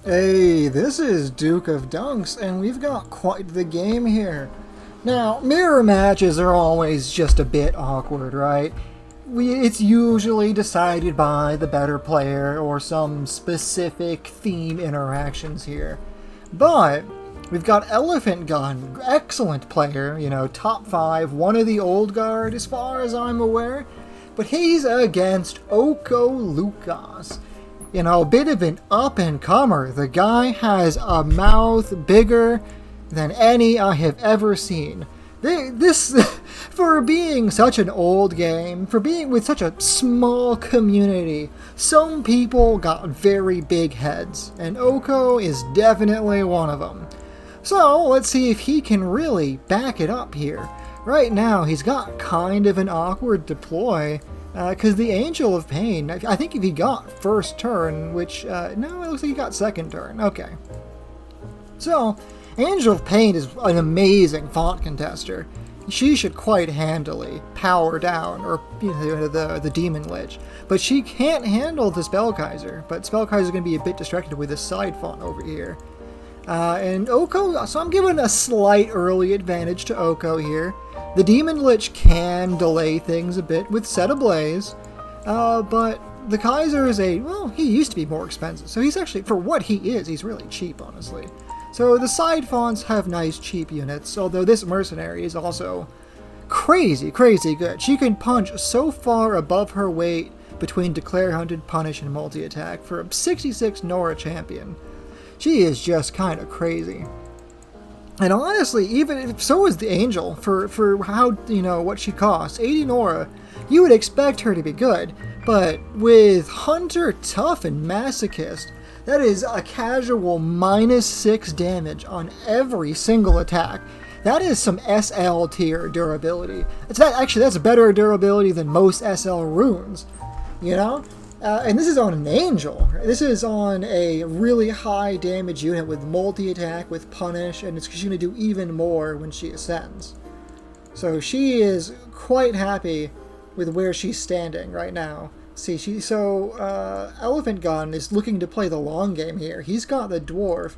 Hey, this is Duke of Dunks, and we've got quite the game here. Now, mirror matches are always just a bit awkward, right? It's usually decided by the better player or some specific theme interactions here. But we've got Elf4ntgun, excellent player, top 5, one of the old guard as far as I'm aware. But he's against Okolukas. A bit of an up-and-comer. The guy has a mouth bigger than any I have ever seen. This, for being such an old game, for being with such a small community, some people got very big heads, and Oko is definitely one of them. So, let's see if he can really back it up here. Right now, he's got kind of an awkward deploy, because the Angel of Pain, I think if he got first turn, which, no, it looks like he got second turn. Okay. So, Angel of Pain is an amazing font contester. She should quite handily power down, or the Demon Lich. But she can't handle the Spellkaiser. But Spellkaiser's going to be a bit distracted with this side font over here. And Oko, so I'm giving a slight early advantage to Oko here. The Demon Lich can delay things a bit with Set Ablaze, but the Kaiser is he used to be more expensive, so he's actually, for what he is, he's really cheap, honestly. So the side fonts have nice cheap units, although this Mercenary is also crazy good. She can punch so far above her weight between Declare Hunted, Punish, and Multi-Attack for a 66 Nora champion. She is just kind of crazy. And honestly, even if so is the Angel, for how, what she costs, 80 Nora, you would expect her to be good. But with Hunter, Tough, and Masochist, that is a casual -6 damage on every single attack. That is some SL tier durability. That's better durability than most SL runes, And this is on an Angel. This is on a really high damage unit with multi-attack, with Punish, and it's going to do even more when she ascends. So she is quite happy with where she's standing right now. See, Elf4ntgun is looking to play the long game here. He's got the Dwarf,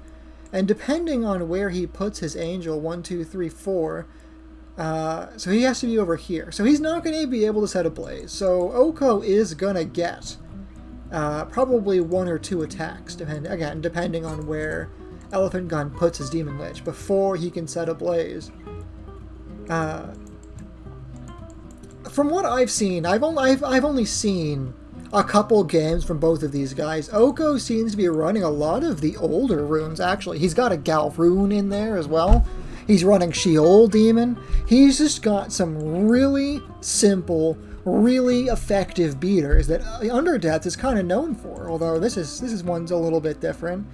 and depending on where he puts his Angel, 1, 2, 3, 4, so he has to be over here. So he's not going to be able to set Ablaze. So Oko is going to get probably 1 or 2 attacks, depending on where Elf4ntgun puts his Demon Lich before he can set Ablaze. From what I've seen, I've only seen a couple games from both of these guys. Oko seems to be running a lot of the older runes, actually. He's got a Galrune in there as well. He's running Sheol Demon. He's just got some really simple, really effective beaters that Underdeath is kind of known for, although this one's a little bit different.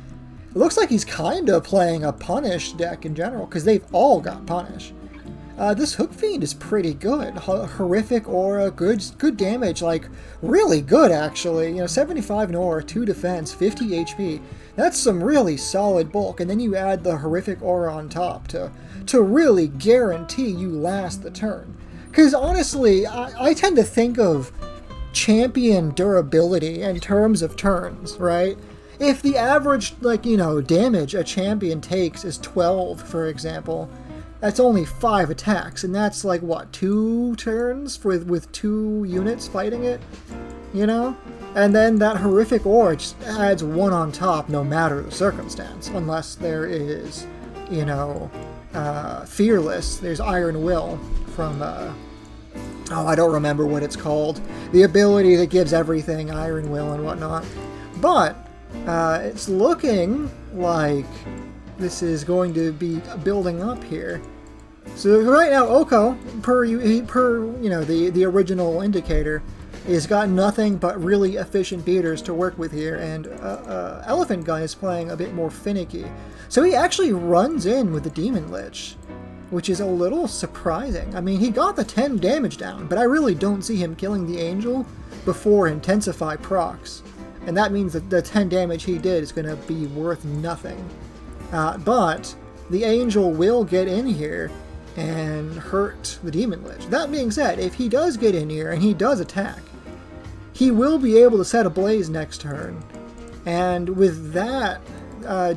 It looks like he's kind of playing a Punish deck in general, because they've all got Punish. This Hook Fiend is pretty good. Horrific Aura, good damage, really good actually. 75 Nora, 2 defense, 50 HP. That's some really solid bulk, and then you add the Horrific Aura on top to really guarantee you last the turn. Because honestly, I tend to think of champion durability in terms of turns, right? If the average, damage a champion takes is 12, for example, that's only 5 attacks, and that's 2 turns with 2 units fighting it, And then that Horrific Aura just adds 1 on top no matter the circumstance, unless there is, Fearless. There's Iron Will from, I don't remember what it's called. The ability that gives everything Iron Will and whatnot. But it's looking like this is going to be building up here. So right now, Oko, per the original indicator, has got nothing but really efficient beaters to work with here, and Elf4ntgun is playing a bit more finicky. So he actually runs in with the Demon Lich, which is a little surprising. I mean, he got the 10 damage down, but I really don't see him killing the Angel before Intensify procs. And that means that the 10 damage he did is going to be worth nothing. But the Angel will get in here and hurt the Demon Lich. That being said, if he does get in here and he does attack, he will be able to set Ablaze next turn. And with that,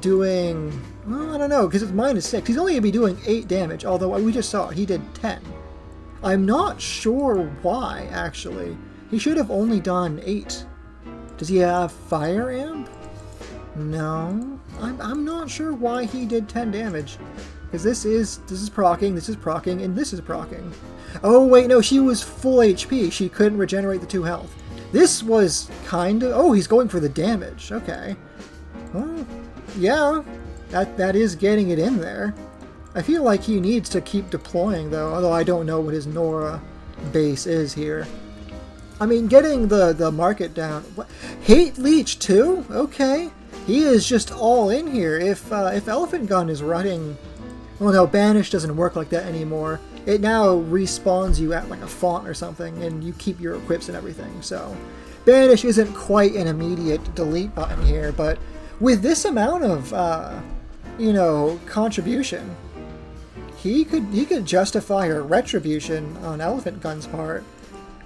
doing... Well, I don't know, because it's -6. He's only going to be doing 8 damage, although we just saw he did 10. I'm not sure why, actually. He should have only done 8. Does he have Fire Amp? No. I'm not sure why he did 10 damage. Because this is proccing, this is proccing, and this is proccing. Oh, wait, no, she was full HP. She couldn't regenerate the 2 health. This was kind of... Oh, he's going for the damage. Okay. Well, yeah. That is getting it in there. I feel like he needs to keep deploying, though, although I don't know what his Nora base is here. I mean, getting the market down... What? Hate Leech, too? Okay. He is just all in here. If Elf4ntgun is running... Well, no, Banish doesn't work like that anymore. It now respawns you at, like, a font or something, and you keep your equips and everything, so... Banish isn't quite an immediate delete button here, but with this amount of, you know, contribution... He could justify her retribution on Elf4ntgun's part,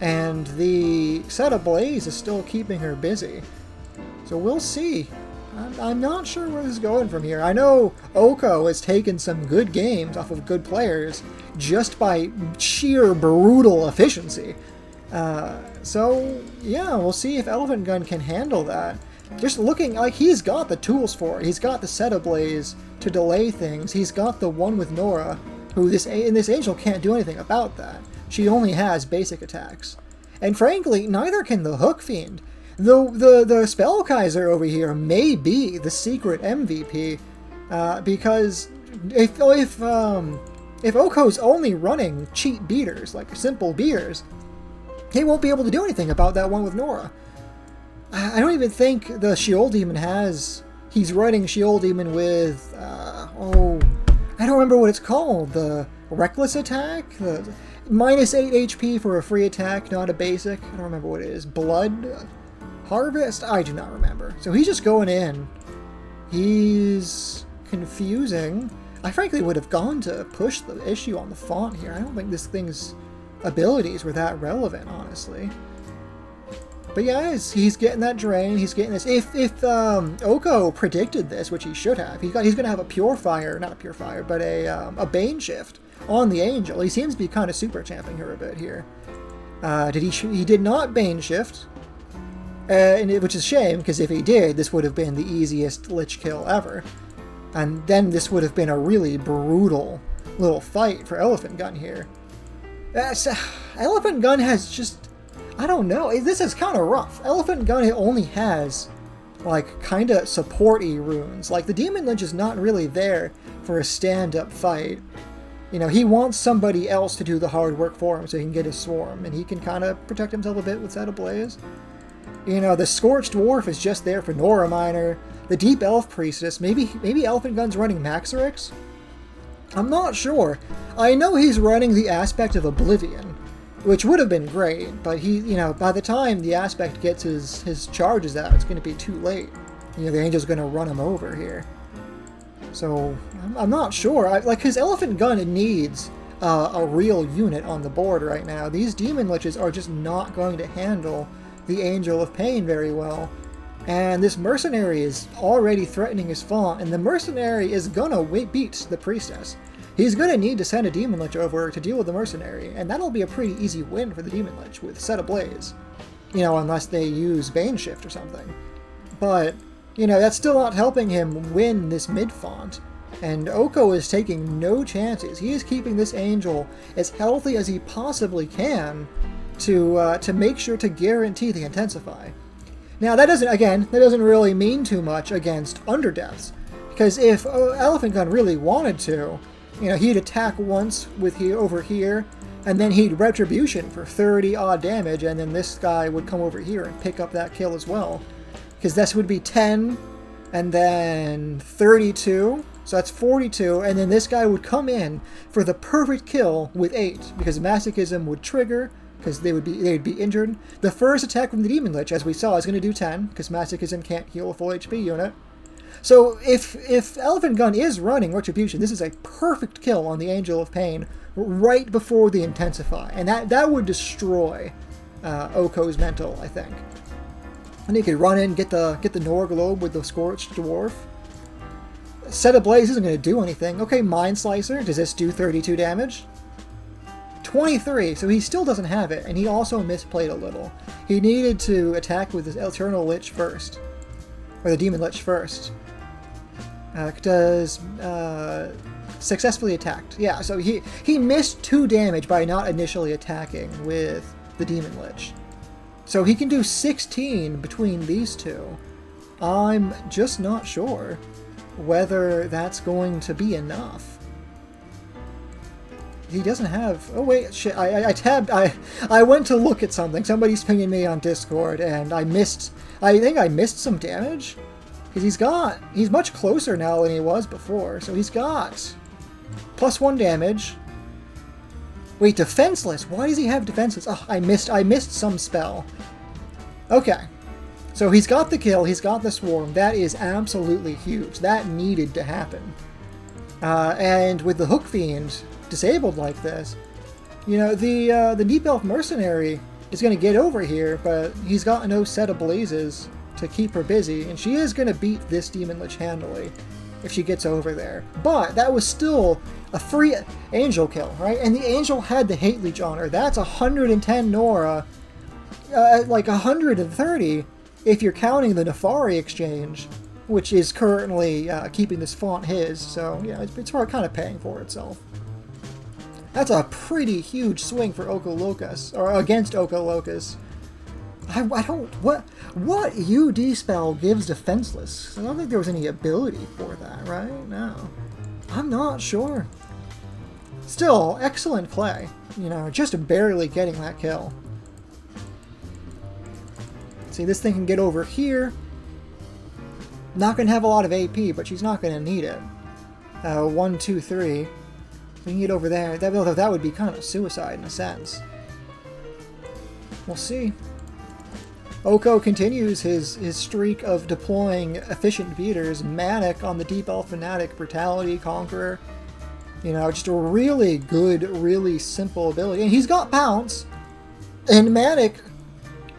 and the Set Ablaze is still keeping her busy. So we'll see. I'm not sure where this is going from here. I know Oko has taken some good games off of good players just by sheer brutal efficiency. So yeah, we'll see if Elf4ntgun can handle that. Just looking like he's got the tools for it. He's got the Set Ablaze to delay things. He's got the one with Nora, who this Angel can't do anything about that. She only has basic attacks. And frankly, neither can the Hook Fiend. Though the Spellkaiser over here may be the secret MVP, because if Oko's only running cheap beaters, like simple beaters, he won't be able to do anything about that one with Nora. I don't even think the Sheol Demon has... He's running Sheol Demon with... I don't remember what it's called. The Reckless Attack? The -8 HP for a free attack, not a basic. I don't remember what it is. Blood Harvest? I do not remember. So he's just going in. He's confusing. I frankly would have gone to push the issue on the font here. I don't think this thing's abilities were that relevant, honestly. But yeah, he's getting that drain. He's getting this. If Oko predicted this, which he should have, he's going to have a Purifier, not a Purifier, but a Bane Shift on the Angel. He seems to be kind of super champing her a bit here. He did not Bane Shift, which is a shame, because if he did, this would have been the easiest Lich kill ever, and then this would have been a really brutal little fight for Elf4ntgun here. Elf4ntgun has just... I don't know. This is kind of rough. Elf4ntgun only has, like, kind of support-y runes. Like, the Demon Lich is not really there for a stand-up fight. You know, he wants somebody else to do the hard work for him so he can get his Swarm, and he can kind of protect himself a bit with Set Ablaze. You know, the Scorched Dwarf is just there for Nora Minor. The Deep Elf Priestess, maybe Elf4ntgun's running Maxorix? I'm not sure. I know he's running the aspect of Oblivion, which would have been great, but he, you know, by the time the aspect gets his charges out, it's going to be too late. You know, the Angel's going to run him over here. So, I'm not sure. His Elf4ntgun needs a real unit on the board right now. These Demon Liches are just not going to handle the Angel of Pain very well. And this Mercenary is already threatening his font, and the Mercenary is gonna beat the Priestess. He's gonna need to send a Demon Lich over to deal with the Mercenary, and that'll be a pretty easy win for the Demon Lich with Set Ablaze. You know, unless they use Bane Shift or something. But, you know, that's still not helping him win this mid-font. And Oko is taking no chances. He is keeping this Angel as healthy as he possibly can to make sure to guarantee the Intensify. Now, that doesn't really mean too much against Underdeaths, because if Elf4ntgun really wanted to, you know, he'd attack once with over here, and then he'd Retribution for 30-odd damage, and then this guy would come over here and pick up that kill as well. Because this would be 10, and then 32, so that's 42, and then this guy would come in for the perfect kill with 8, because Masochism would trigger, because they'd be injured. The first attack from the Demon Lich, as we saw, is going to do 10, because Masochism can't heal a full HP unit. So if Elf4ntgun is running Retribution, this is a perfect kill on the Angel of Pain right before the Intensify, and that would destroy Oko's mental, I think. And he could run in, get the Nora Globe with the Scorched Dwarf. Set Ablaze isn't going to do anything. Okay, Mind Slicer. Does this do 32 damage? 23, so he still doesn't have it, and he also misplayed a little. He needed to attack with his Eternal Lich first. Or the Demon Lich first. Successfully attacked. Yeah, so he missed 2 damage by not initially attacking with the Demon Lich. So he can do 16 between these two. I'm just not sure whether that's going to be enough. He doesn't have... Oh wait, shit, I tabbed... I went to look at something. Somebody's pinging me on Discord, and I missed... I think I missed some damage. Because he's much closer now than he was before. So he's got +1 damage. Wait, defenseless? Why does he have defenseless? Oh, I missed some spell. Okay. So he's got the kill, he's got the swarm. That is absolutely huge. That needed to happen. And with the Hook Fiend disabled like this, you know, the Deep Elf Mercenary is going to get over here, but he's got no Set Ablazes to keep her busy, and she is going to beat this Demon Lich handily if she gets over there. But that was still a free Angel kill, right? And the Angel had the Hate Leech on her. That's 110 Nora, like 130 if you're counting the Nefari exchange, which is currently keeping this font his, so yeah, it's kind of paying for itself. That's a pretty huge swing for Okolukas, or against Okolukas. I don't... What UD spell gives defenseless? I don't think there was any ability for that, right? No. I'm not sure. Still, excellent play. You know, just barely getting that kill. See, this thing can get over here. Not going to have a lot of AP, but she's not going to need it. 1, 2, 3. We can get over there. That would be kind of suicide in a sense. We'll see. Oko continues his streak of deploying efficient beaters. Manic on the Deep Elf Fanatic, Brutality, Conqueror. You know, just a really good, really simple ability. And he's got Pounce. And Manic,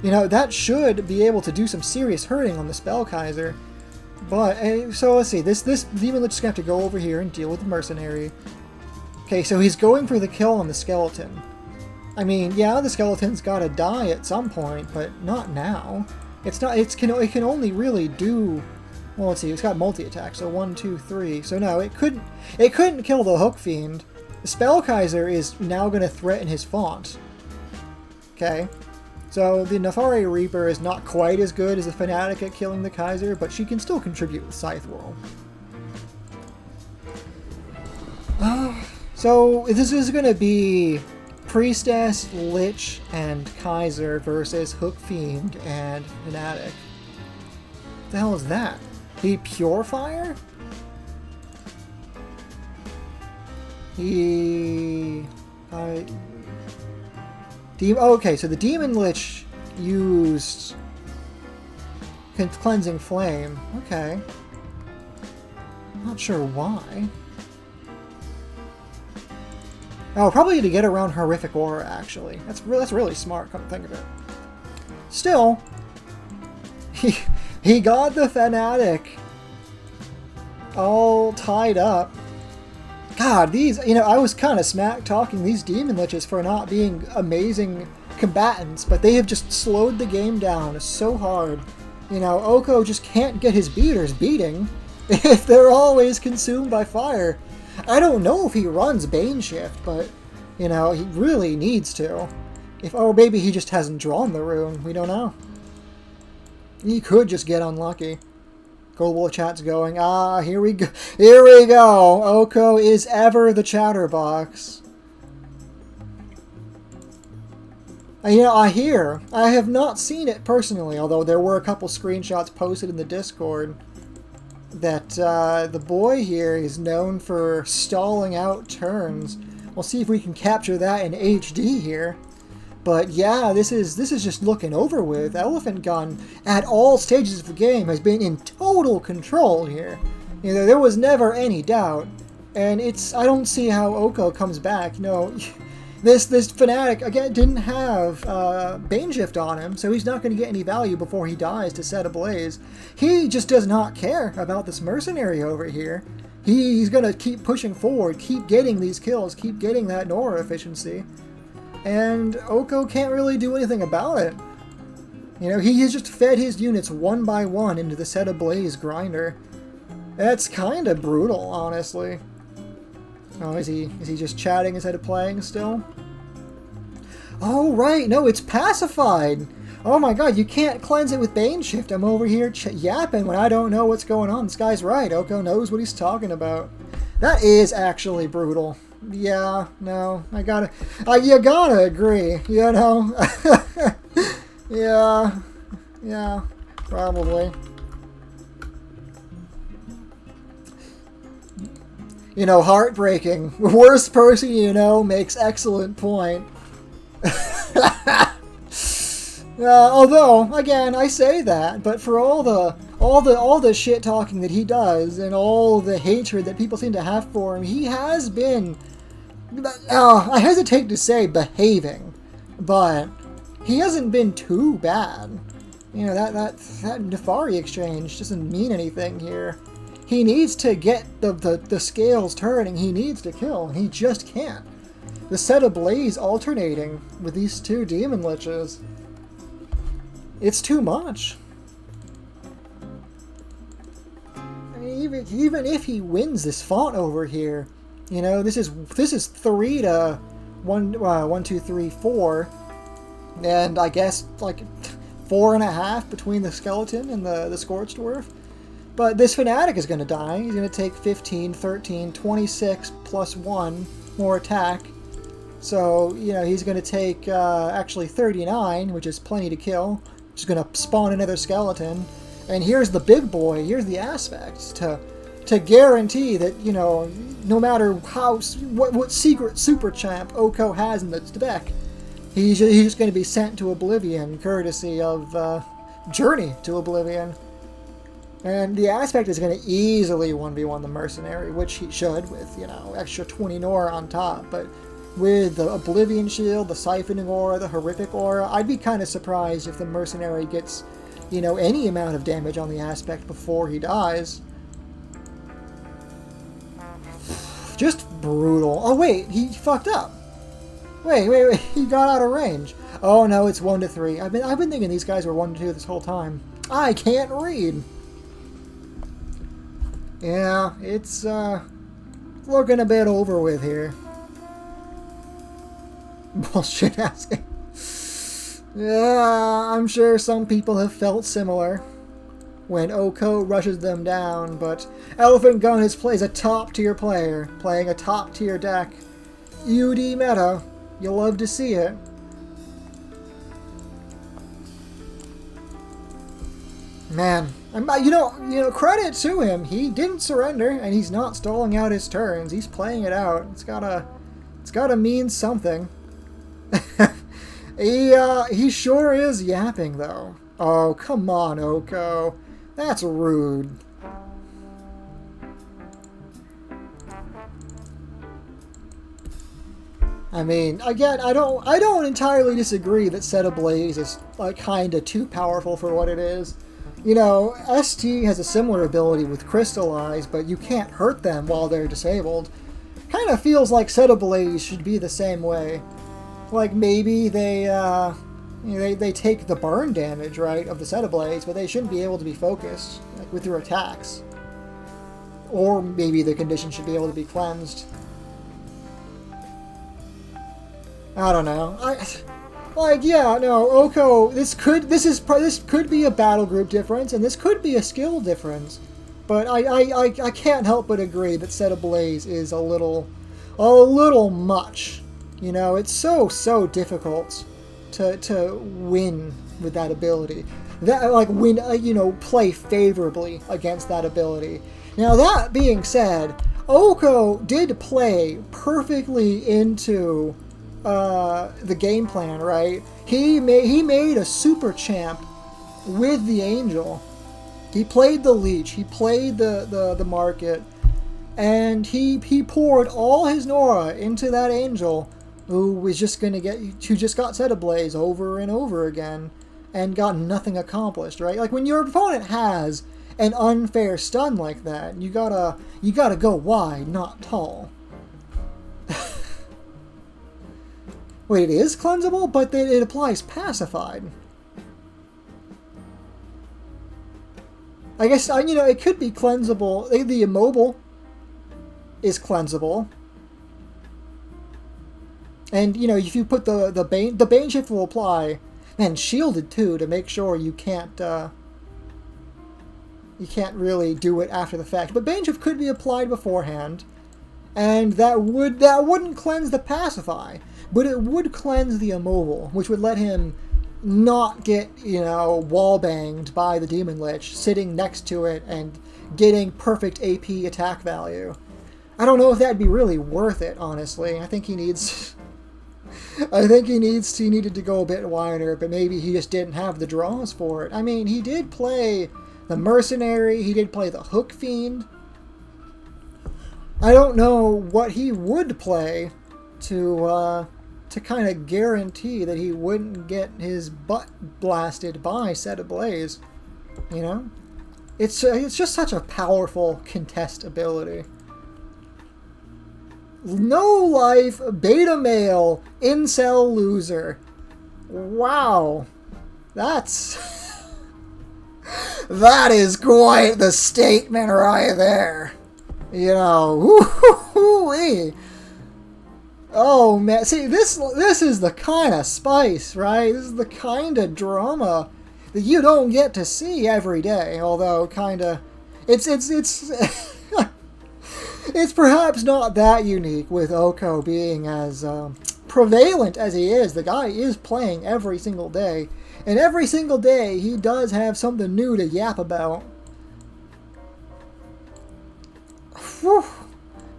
you know, that should be able to do some serious hurting on the Spellkaiser. But, so let's see. This Demon Lich is going to have to go over here and deal with the Mercenary. Okay, so he's going for the kill on the Skeleton. I mean, yeah, the Skeleton's gotta die at some point, but not now. It can only really do... Well, let's see, it's got multi-attack, so 1, 2, 3. So no, it couldn't kill the Hook Fiend. The Spellkaiser is now gonna threaten his font. Okay? So the Nefari Reaper is not quite as good as the Fanatic at killing the Kaiser, but she can still contribute with Scythe Whirl. So this is gonna be Priestess, Lich, and Kaiser versus Hook Fiend and Fanatic. What the hell is that? The Purifier? Okay, so the Demon Lich used Cleansing Flame. Okay. I'm not sure why. Oh, probably to get around Horrific Aura, actually. That's really smart, come to think of it. Still, he got the Fanatic all tied up. God, these, you know, I was kind of smack-talking these Demon Liches for not being amazing combatants, but they have just slowed the game down so hard. You know, Oko just can't get his beaters beating if they're always consumed by fire. I don't know if he runs Bane Shift, but, you know, he really needs to. Or maybe he just hasn't drawn the rune. We don't know. He could just get unlucky. Global chat's going. Ah, here we go. Here we go. Oko is ever the chatterbox. You know, I have not seen it personally, although there were a couple screenshots posted in the Discord that the boy here is known for stalling out turns. We'll see if we can capture that in HD here. But yeah, this is just looking over with. Elf4ntgun at all stages of the game has been in total control here. You know, there was never any doubt. And I don't see how Oko comes back. You know, This Fanatic, again, didn't have Bane Shift on him, so he's not going to get any value before he dies to set ablaze. He just does not care about this mercenary over here. He's going to keep pushing forward, keep getting these kills, keep getting that Nora efficiency. And Oko can't really do anything about it. You know, he has just fed his units one by one into the set ablaze grinder. That's kind of brutal, honestly. Oh, is he just chatting instead of playing still? Oh, right. No, it's pacified. Oh my god, you can't cleanse it with Bane Shift. I'm over here yapping when I don't know what's going on. This guy's right. Oko knows what he's talking about. That is actually brutal. Yeah, no, you gotta agree, you know? Yeah, probably. You know, heartbreaking. Worst person you know makes excellent point. Although, again, I say that, but for all the shit talking that he does and all the hatred that people seem to have for him, he has been, I hesitate to say behaving, but he hasn't been too bad. You know, that Nefari exchange doesn't mean anything here. He needs to get the scales turning. He needs to kill, and he just can't. The set ablaze alternating with these two demon liches. It's too much. I mean, even if he wins this font over here, you know, this is 3 to 1, 2, 3, 4, and I guess like 4.5 between the skeleton and the Scorched Dwarf. But this Fanatic is going to die. He's going to take 15, 13, 26 plus 1 more attack. So, you know, he's going to take actually 39, which is plenty to kill. Which is going to spawn another skeleton. And here's the big boy. Here's the aspect to guarantee that, you know, no matter what secret super champ Oko has in the deck, he's just going to be sent to oblivion, courtesy of Journey to Oblivion. And the aspect is going to easily 1v1 the mercenary, which he should with, you know, extra 20 Nora on top. But with the Oblivion Shield, the Siphoning Aura, the Horrific Aura, I'd be kind of surprised if the mercenary gets, you know, any amount of damage on the aspect before he dies. Just brutal. Oh wait, he fucked up. Wait, he got out of range. Oh no, it's 1 to 3. I've been thinking these guys were 1 to 2 this whole time. I can't read. Yeah, it's looking a bit over with here. Bullshit asking. Yeah, I'm sure some people have felt similar when Oko rushes them down, but Elf4ntgun plays a top-tier player, playing a top-tier deck. UD meta. You'll love to see it. Man, you know, credit to him. He didn't surrender, and he's not stalling out his turns. He's playing it out. It's gotta mean something. He sure is yapping though. Oh, come on, Oko. That's rude. I mean, again, I don't entirely disagree that Set Ablaze is like kinda too powerful for what it is. You know, ST has a similar ability with Crystallize, but you can't hurt them while they're disabled. Kinda feels like Set Ablaze should be the same way. Like maybe they take the burn damage, right, of the Set Ablaze, but they shouldn't be able to be focused like, with their attacks. Or maybe the condition should be able to be cleansed. I don't know. Yeah, no, Oko. This could be a battle group difference, and this could be a skill difference. But I can't help but agree that Set Ablaze is a little much. You know, it's so difficult to win with that ability. Play favorably against that ability. Now that being said, Oko did play perfectly into the game plan, right? He made a super champ with the Angel. He played the Leech, he played the Market, and he poured all his Nora into that Angel who just got set ablaze over and over again and got nothing accomplished, right? Like when your opponent has an unfair stun like that, you gotta go wide, not tall. Wait, it is cleansable, but it applies pacified. I guess, it could be cleansable. The immobile is cleansable. And, if you put the Bane Shift will apply, and shielded too, to make sure you can't really do it after the fact. But Bane Shift could be applied beforehand, and that wouldn't cleanse the pacify, but it would cleanse the immobile, which would let him not get, wall banged by the Demon Lich, sitting next to it and getting perfect AP attack value. I don't know if that'd be really worth it, honestly. I think he needed to go a bit wider, but maybe he just didn't have the draws for it. I mean, he did play the Mercenary, he did play the Hook Fiend. I don't know what he would play to kind of guarantee that he wouldn't get his butt blasted by Set Ablaze. It's just such a powerful contest ability. No life, beta male, incel loser. Wow. That is quite the statement right there. Woo-hoo-hoo-wee. Oh man, see, this is the kind of spice, right? This is the kind of drama that you don't get to see every day. Although, it's it's perhaps not that unique with Oko being as prevalent as he is. The guy is playing every single day, and every single day he does have something new to yap about. Whew.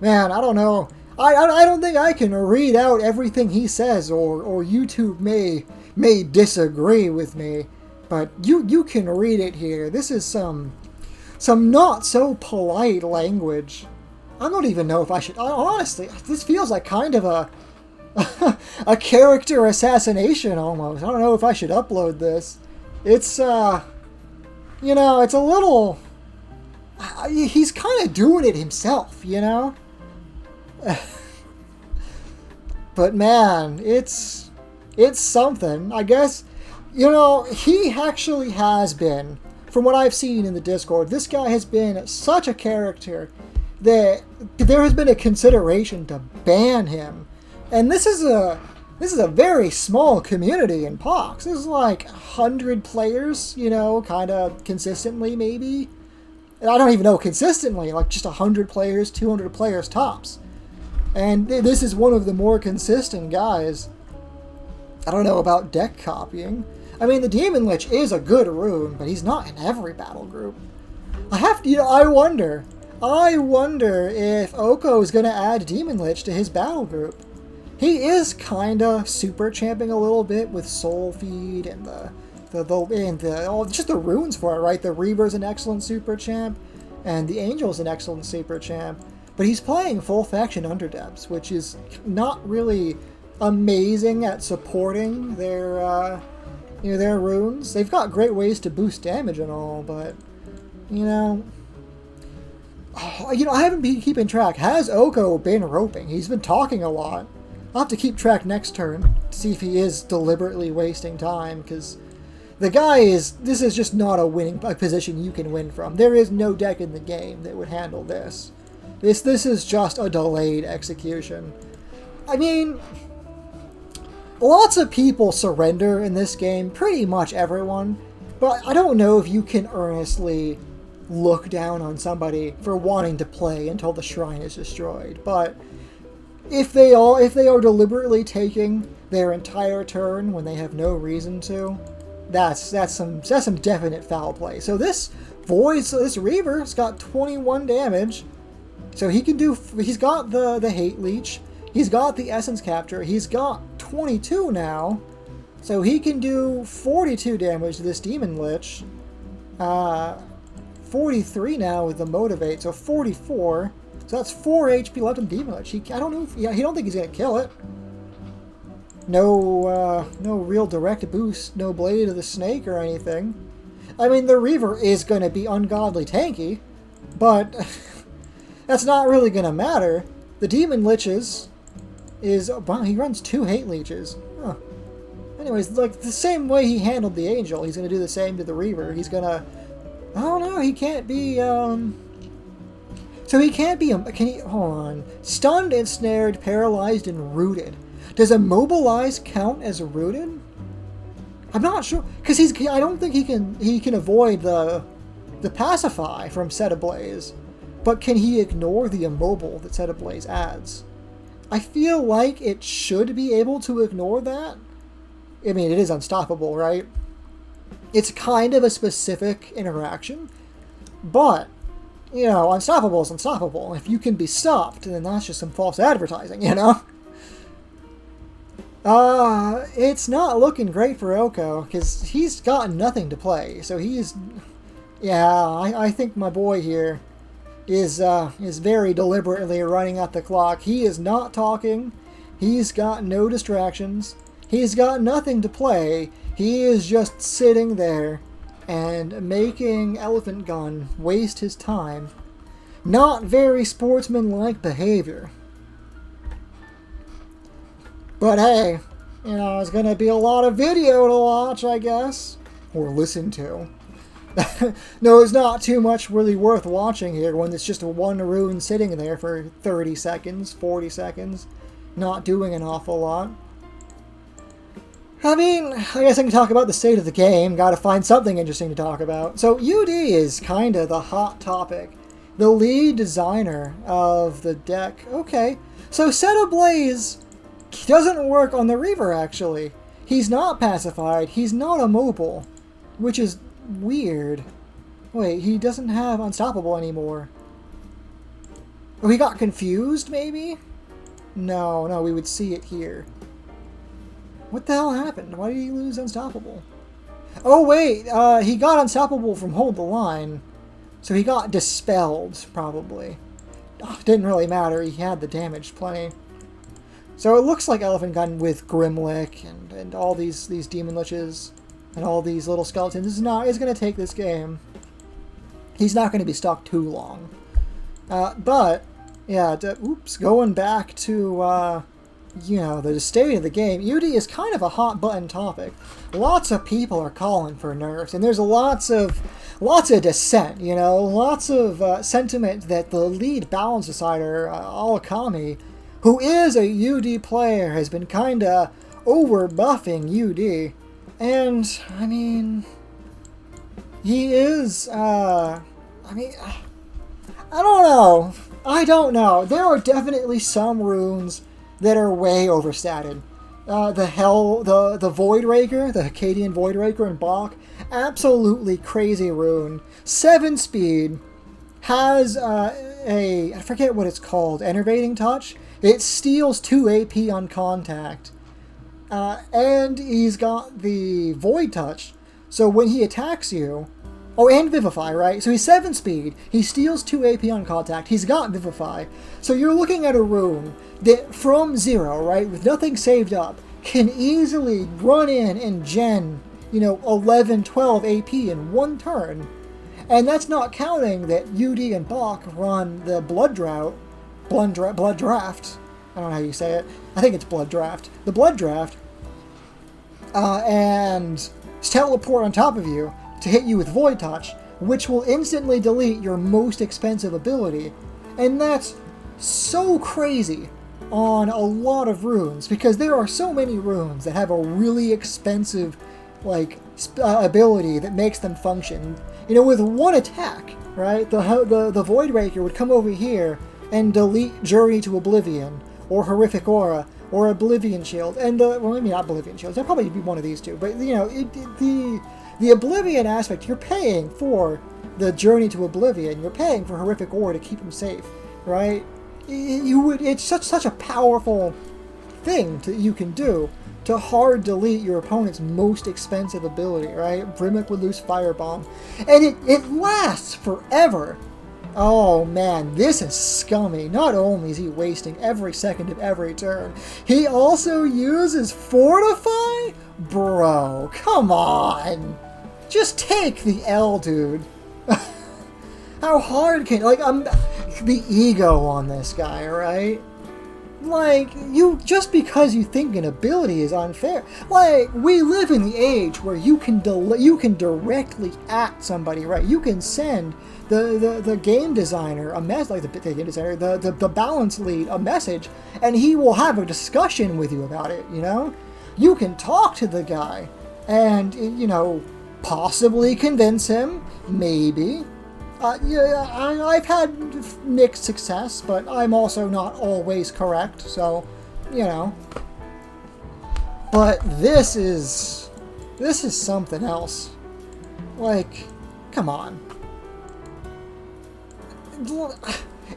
Man, I don't know. I don't think I can read out everything he says, or YouTube may disagree with me, but you can read it here. This is some not so polite language. I don't even know if I should. Honestly, this feels like kind of a character assassination almost. I don't know if I should upload this. It's it's a little. He's kind of doing it himself, But man, it's something. I guess, he actually has been, from what I've seen in the Discord, this guy has been such a character that there has been a consideration to ban him. And this is a very small community in POX. This is like 100 players, kind of consistently maybe. I don't even know consistently, like just 100 players, 200 players tops. And this is one of the more consistent guys. I don't know about deck copying. I mean, the Demon Lich is a good rune, but he's not in every battle group. I wonder if Oko is going to add Demon Lich to his battle group. He is kind of super champing a little bit with Soul Feed and just the runes for it, right? The Reaver's an excellent super champ, and the Angel's an excellent super champ. But he's playing full faction Underdepths, which is not really amazing at supporting their runes. They've got great ways to boost damage and all, but I haven't been keeping track. Has Oko been roping? He's been talking a lot. I'll have to keep track next turn to see if he is deliberately wasting time, because the guy this is just not a position you can win from. There is no deck in the game that would handle this. This is just a delayed execution. I mean, lots of people surrender in this game, pretty much everyone, but I don't know if you can earnestly look down on somebody for wanting to play until the shrine is destroyed. But if they are deliberately taking their entire turn when they have no reason to, that's some definite foul play. So this Reaver's got 21 damage. So he's got the Hate Leech, he's got the Essence Capture, he's got 22 now, so he can do 42 damage to this Demon Lich, 43 now with the Motivate, so 44, so that's 4 HP left on Demon Lich. I don't think he's going to kill it. No real direct boost, no Blade of the Snake or anything. I mean, the Reaver is going to be ungodly tanky, but that's not really going to matter. The Demon Liches is... Wow, he runs 2 Hate Leeches. Huh. Anyways, like, the same way he handled the Angel, he's going to do the same to the Reaver. He's going to... I don't know, he can't be, So he can't be... Can he... Hold on. Stunned, ensnared, paralyzed, and rooted. Does Immobilize count as rooted? I'm not sure, because I don't think he can avoid the Pacify from Set Ablaze, but can he ignore the Immobile that Set Ablaze adds? I feel like it should be able to ignore that. I mean, it is unstoppable, right? It's kind of a specific interaction, but, you know, unstoppable is unstoppable. If you can be stopped, then that's just some false advertising, you know? It's not looking great for Oko, because he's got nothing to play, so he's... Yeah, I think my boy here is very deliberately running out the clock. He is not talking, he's got no distractions, he's got nothing to play, he is just sitting there and making Elf4ntgun waste his time. Not very sportsmanlike behavior. But hey, you know, it's going to be a lot of video to watch, I guess. Or listen to. No, it's not too much really worth watching here when it's just one rune sitting there for 30 seconds, 40 seconds. Not doing an awful lot. I mean, I guess I can talk about the state of the game. Gotta find something interesting to talk about. So, UD is kind of the hot topic. The lead designer of the deck. Okay, so Set Ablaze doesn't work on the Reaver, actually. He's not pacified, he's not immobile, which is weird. Wait, he doesn't have Unstoppable anymore. Oh, he got confused, maybe? No, we would see it here. What the hell happened? Why did he lose Unstoppable? Oh, wait, he got Unstoppable from Hold the Line, so he got dispelled, probably. Oh, didn't really matter, he had the damage plenty. So it looks like Elf4ntgun with Grimlick and all these Demon Liches and all these little skeletons is going to take this game. He's not going to be stuck too long. But, yeah, going back to, you know, the state of the game, UD is kind of a hot button topic. Lots of people are calling for nerfs, and there's lots of dissent, you know, lots of sentiment that the lead balance decider, Okolukas, who is a UD player, has been kinda over-buffing UD. And, I mean, he is, I mean, I don't know. There are definitely some runes that are way overstated. The Void Raker, the Akkadian Void Raker in Bach, absolutely crazy rune. 7 speed, has I forget what it's called, Enervating Touch. It steals 2 AP on contact. And he's got the Void Touch, so when he attacks you... Oh, and Vivify, right? So he's 7 speed, he steals 2 AP on contact, he's got Vivify. So you're looking at a rune that from 0, right, with nothing saved up, can easily run in and gen, you know, 11, 12 AP in 1 turn. And that's not counting that UD and Bach run the Blood Draft. I don't know how you say it. I think it's Blood Draft. The Blood Draft. And teleport on top of you to hit you with Void Touch, which will instantly delete your most expensive ability. And that's so crazy on a lot of runes, because there are so many runes that have a really expensive, like, ability that makes them function. You know, with 1 attack, right, the Void Raker would come over here and delete Journey to Oblivion, or Horrific Aura, or Oblivion Shield, and well, maybe not Oblivion Shield, that'd probably be one of these two, but, you know, the Oblivion aspect, you're paying for the Journey to Oblivion, you're paying for Horrific Aura to keep him safe, right? It's such a powerful thing you can do to hard delete your opponent's most expensive ability, right? Brimmick would lose Firebomb, and it lasts forever. Oh man, this is scummy. Not only is he wasting every second of every turn, he also uses Fortify? Bro, come on. Just take the L, dude. How hard can... Like, the ego on this guy, right? Like, just because you think an ability is unfair. Like, we live in the age where you can directly at somebody, right? You can send the game designer a message, like the game designer, the balance lead a message, and he will have a discussion with you about it, you know? You can talk to the guy and, you know, possibly convince him, maybe. Yeah, I've had mixed success, but I'm also not always correct, so, you know. But this is something else. Like, come on.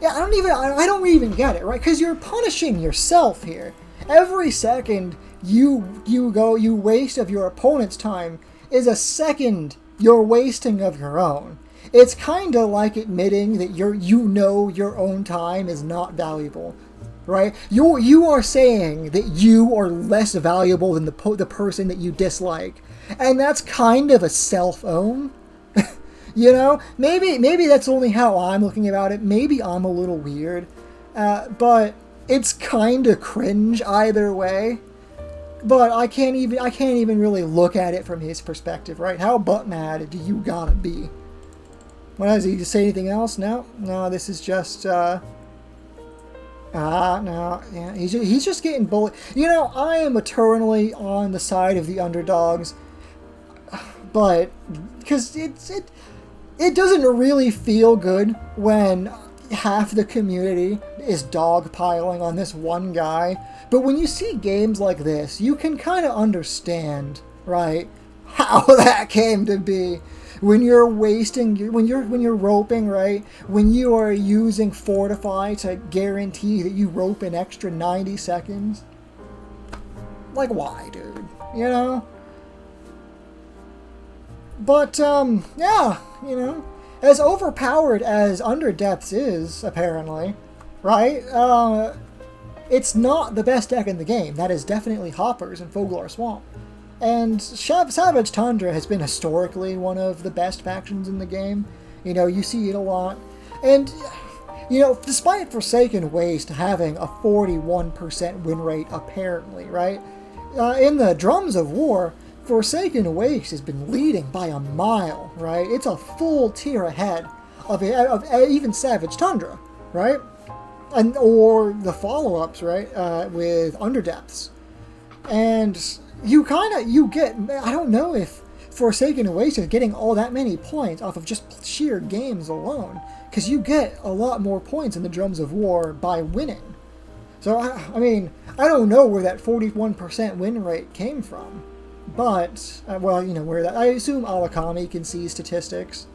Yeah, I don't even get it, right? Because you're punishing yourself here. Every second you waste of your opponent's time is a second you're wasting of your own. It's kind of like admitting that your own time is not valuable, right? You are saying that you are less valuable than the person that you dislike, and that's kind of a self-own. You know, maybe that's only how I'm looking about it. Maybe I'm a little weird, but it's kind of cringe either way. But I can't even really look at it from his perspective, right? How butt mad do you gotta be? What does he say? Anything else? No, this is just, no, yeah, he's just getting bullied. You know, I am eternally on the side of the underdogs, but, because it doesn't really feel good when half the community is dogpiling on this one guy, but when you see games like this, you can kind of understand, right, how that came to be. When you're wasting, when you're roping, right? When you are using Fortify to guarantee that you rope an extra 90 seconds. Like, why, dude? You know? But, yeah, you know, as overpowered as Underdepths is, apparently, right? It's not the best deck in the game. That is definitely Hoppers and Foglar Swamp. And Savage Tundra has been historically one of the best factions in the game. You know, you see it a lot. And, you know, despite Forsaken Waste having a 41% win rate, apparently, right? In the Drums of War, Forsaken Waste has been leading by a mile, right? It's a full tier ahead of even Savage Tundra, right? And or the follow-ups, right, with Underdepths. And you get, I don't know if Forsaken Waste is getting all that many points off of just sheer games alone, because you get a lot more points in the Drums of War by winning. So, I mean, I don't know where that 41% win rate came from, but, well, you know, where that, I assume Alakami can see statistics,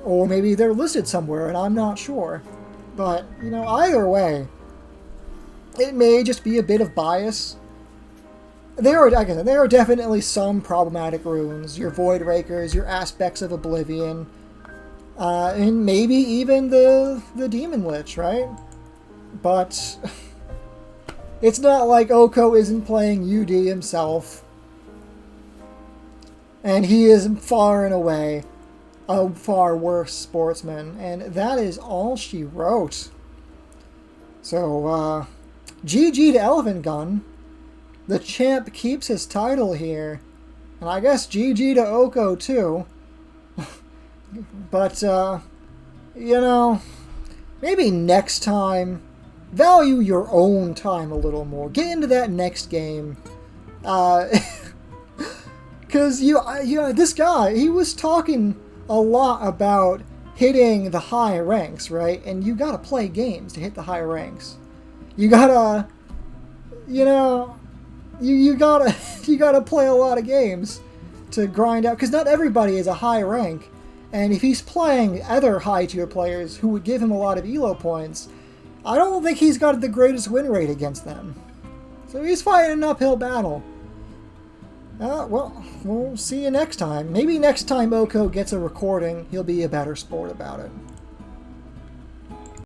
or maybe they're listed somewhere and I'm not sure. But, you know, either way, it may just be a bit of bias. There are definitely some problematic runes, your Void Rakers, your Aspects of Oblivion, and maybe even the Demon Lich, right? But it's not like Oko isn't playing UD himself, and he is far and away a far worse sportsman, and that is all she wrote. So, GG to Elf4ntgun. The champ keeps his title here, and I guess GG to Oko too. But, you know, maybe next time, value your own time a little more. Get into that next game. Because, this guy, he was talking a lot about hitting the high ranks, right? And you gotta play games to hit the high ranks. You gotta, you know, you gotta play a lot of games to grind out, because not everybody is a high rank, and if he's playing other high tier players who would give him a lot of elo points, I don't think he's got the greatest win rate against them. So he's fighting an uphill battle. Well, we'll see you next time. Maybe next time Oko gets a recording, he'll be a better sport about it.